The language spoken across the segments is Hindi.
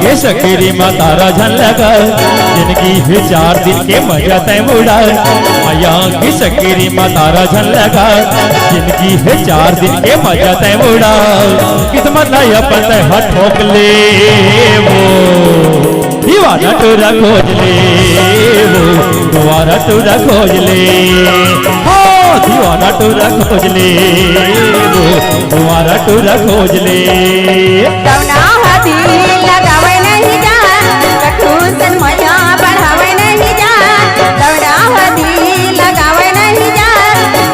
के सकेरी माँ तारा झन लगा जिंदगी है 4 दिन के मजा तय मुड़ा मैया की सकेरी माँ तारा झन लगा जिंदगी है 4 दिन के मजा तय मुड़ा किस्मत ना अपन तय हट ठोक ले वो दीवाना टूरा खोज ले वो दोबारा टूरा खोज ले दीवाना टूरा खोज ले वो दोबारा टूरा खोज ले लगावे नहीं जा कठोर मजा बढ़ावे नहीं जा लगावे नहीं जा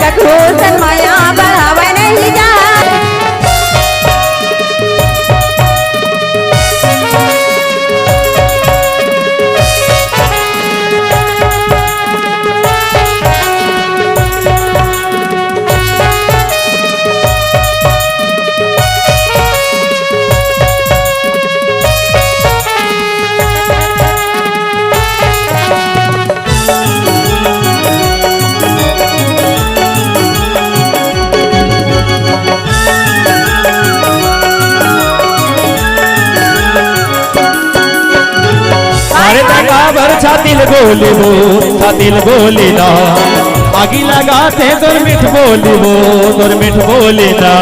कठोर मजा बढ़ावे नहीं जा छातिल गोली वो छातिल गोली ना आगी लगाते तोर मिठ बोली वो तोर मिठ बोली ना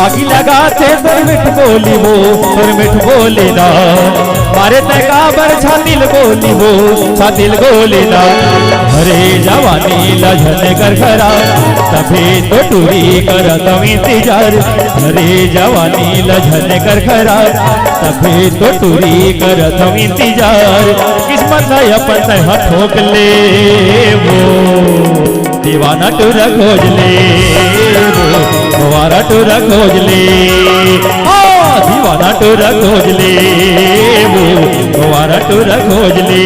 आगी लगाते तोर मिठ बोली वो तोर मिठ बोली ना मारे तकाबर छातिल गोली वो छातिल गोली ना अरे जवानी लजन कर खरा तभी तो टूरी कर तुम इंतजार अरे जवानी लजन कर खरा तभी तो टूरी कर तुम इंतजार किस्मत है अपन तय ठोक ले वो दीवाना टूरा खोज ले वो दोबारा टूरा खोज ले दीवाना टूरा खोज ले वो दोबारा टूरा खोज ले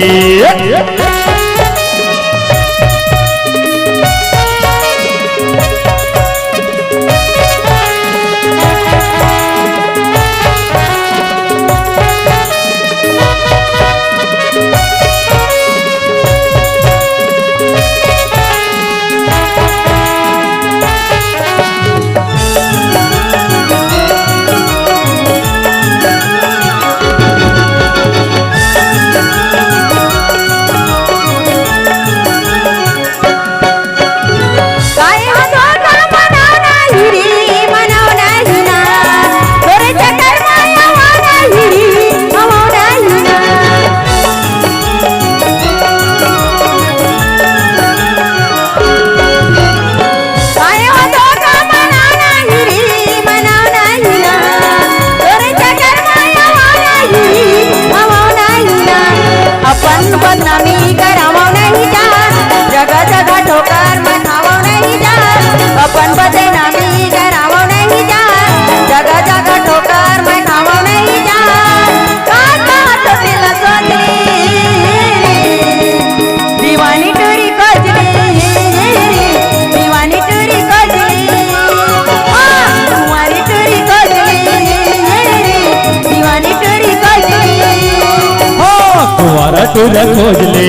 टूरा खोज ले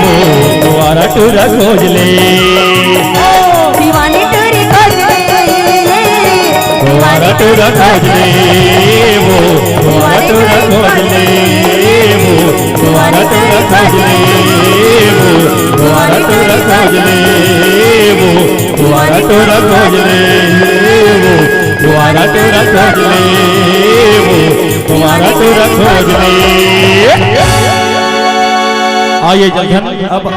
वो दोबारा टूरा खोज ले दीवानी टूरी खोज ले दोबारा टूरा खोज ले वो दोबारा टूरा खोज ले वो दोबारा टूरा खोज ले वो दोबारा टूरा खोज ले वो दोबारा टूरा खोज ले वो दोबारा टूरा खोज ले वो दोबारा टूरा खोज ले। आइए जल्द अब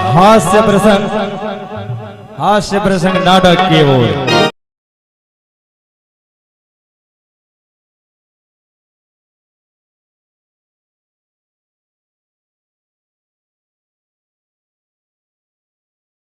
हास्य प्रसंग नाटक की ओर।